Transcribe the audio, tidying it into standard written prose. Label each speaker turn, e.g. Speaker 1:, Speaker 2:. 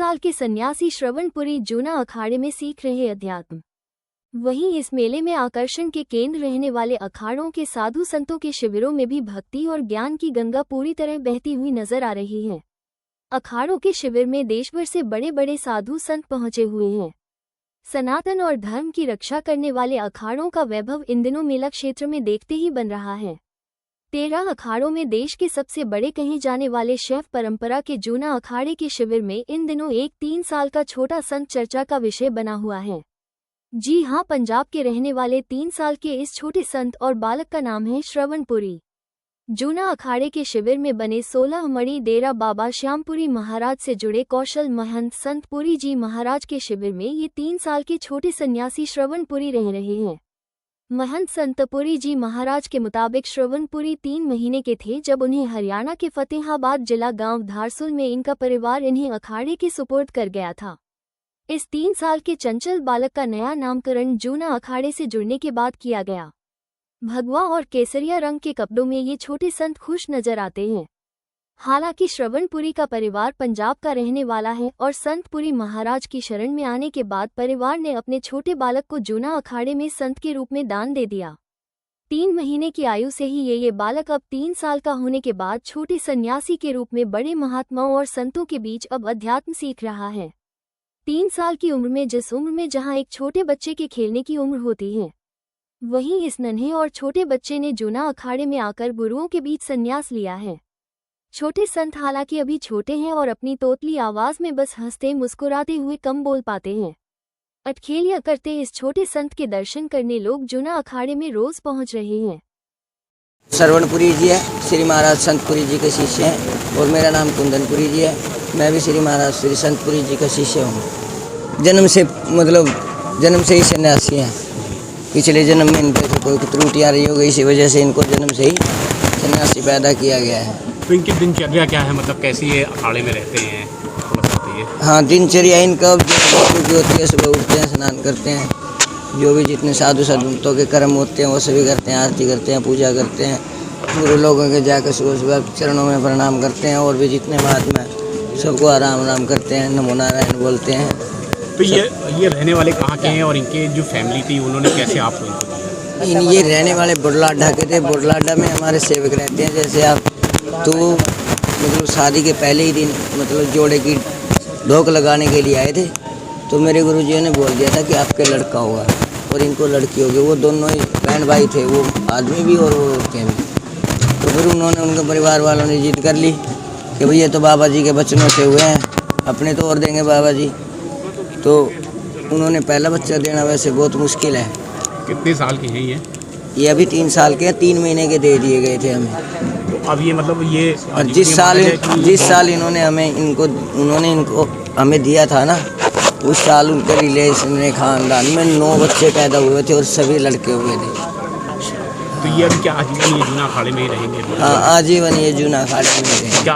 Speaker 1: साल के सन्यासी श्रवणपुरी जूना अखाड़े में सीख रहे अध्यात्म। वहीं इस मेले में आकर्षण के केंद्र रहने वाले अखाड़ों के साधु संतों के शिविरों में भी भक्ति और ज्ञान की गंगा पूरी तरह बहती हुई नजर आ रही है। अखाड़ों के शिविर में देशभर से बड़े बड़े साधु संत पहुंचे हुए हैं। सनातन और धर्म की रक्षा करने वाले अखाड़ों का वैभव इन दिनों मेला क्षेत्र में देखते ही बन रहा है। 13 अखाड़ों में देश के सबसे बड़े कहे जाने वाले शैव परंपरा के जूना अखाड़े के शिविर में इन दिनों एक 3 साल का छोटा संत चर्चा का विषय बना हुआ है। जी हां, पंजाब के रहने वाले 3 साल के इस छोटे संत और बालक का नाम है श्रवणपुरी। जूना अखाड़े के शिविर में बने 16 मणि डेरा बाबा श्यामपुरी महाराज से जुड़े कौशल महंत संत पुरी जी महाराज के शिविर में ये 3 साल के छोटे सन्यासी श्रवणपुरी रह रहे हैं। महंत संत पुरी जी महाराज के मुताबिक श्रवणपुरी 3 महीने के थे जब उन्हें हरियाणा के फतेहाबाद जिला गांव धारसूल में इनका परिवार इन्हें अखाड़े के सुपुर्द कर गया था। इस 3 साल के चंचल बालक का नया नामकरण जूना अखाड़े से जुड़ने के बाद किया गया। भगवा और केसरिया रंग के कपड़ों में ये छोटे संत खुश नजर आते हैं। हालांकि श्रवणपुरी का परिवार पंजाब का रहने वाला है और संत पुरी महाराज की शरण में आने के बाद परिवार ने अपने छोटे बालक को जूना अखाड़े में संत के रूप में दान दे दिया। 3 महीने की आयु से ही ये बालक अब 3 साल का होने के बाद छोटे सन्यासी के रूप में बड़े महात्माओं और संतों के बीच अब अध्यात्म सीख रहा है। 3 साल की उम्र में, जिस उम्र में जहां एक छोटे बच्चे के खेलने की उम्र होती है, वहीं इस नन्हे और छोटे बच्चे ने जूना अखाड़े में आकर गुरुओं के बीच संन्यास लिया है। छोटे संत हालांकि अभी छोटे हैं और अपनी तोतली आवाज में बस हंसते मुस्कुराते हुए कम बोल पाते हैं। अटखेलियां करते इस छोटे संत के दर्शन करने लोग जूना अखाड़े में रोज पहुंच रहे हैं।
Speaker 2: श्रवणपुरी जी है, श्री महाराज संतपुरी जी के शिष्य हैं और मेरा नाम कुंदनपुरी जी है। मैं भी श्री महाराज श्री संतपुरी जी का शिष्य हूँ। जन्म से ही सन्यासी हैं। पिछले जन्म में इन पर कोई त्रुटियाँ रही हो गई, इसी वजह से इनको जन्म से ही सन्यासी पैदा किया गया है।
Speaker 3: तो इनकी दिनचर्या क्या है, मतलब कैसी ये अखाड़े में रहते हैं, बताइए।
Speaker 2: हाँ, दिनचर्या इनका जो होती है, सुबह उठते हैं, स्नान करते हैं, जो भी जितने साधु संतों के कर्म होते हैं वो सभी करते हैं, आरती करते हैं, पूजा करते हैं, पूरे लोगों के जाकर सुबह सुबह चरणों में प्रणाम करते हैं और भी जितने महात्मा सबको आराम आराम करते हैं, नमो नारायण बोलते हैं।
Speaker 3: तो ये रहने वाले कहाँ के हैं और इनके जो फैमिली थी उन्होंने कैसे आपको इनको?
Speaker 2: ये रहने वाले बुढ़लाडा के थे। बुढ़लाडा में हमारे सेवक रहते हैं। जैसे आप तो मतलब शादी के पहले ही दिन मतलब जोड़े की ढोक लगाने के लिए आए थे, तो मेरे गुरुजी ने बोल दिया था कि आपके लड़का होगा और इनको लड़की होगी। वो दोनों ही बहन भाई थे, वो आदमी भी और वो औरतें भी। तो फिर उन्होंने, उनके परिवार वालों ने जिद कर ली कि भैया तो बाबा जी के बचनों से हुए हैं, अपने तो और देंगे बाबा जी। तो उन्होंने पहला बच्चा देना वैसे बहुत मुश्किल है।
Speaker 3: कितने साल की है ये?
Speaker 2: अभी 3 साल के, 3 महीने के दे दिए गए थे हमें।
Speaker 3: तो अब ये मतलब ये
Speaker 2: और जिस साल उन्होंने इनको हमें दिया था ना, उस साल उनके रिलेशन में खानदान में 9 बच्चे पैदा हुए थे और सभी लड़के हुए थे।
Speaker 3: तो ये अभी क्या आजीवन ये जूना अखाड़े में ही रहेंगे?
Speaker 2: हाँ, आजीवन ये जूना अखाड़े में रहेंगे।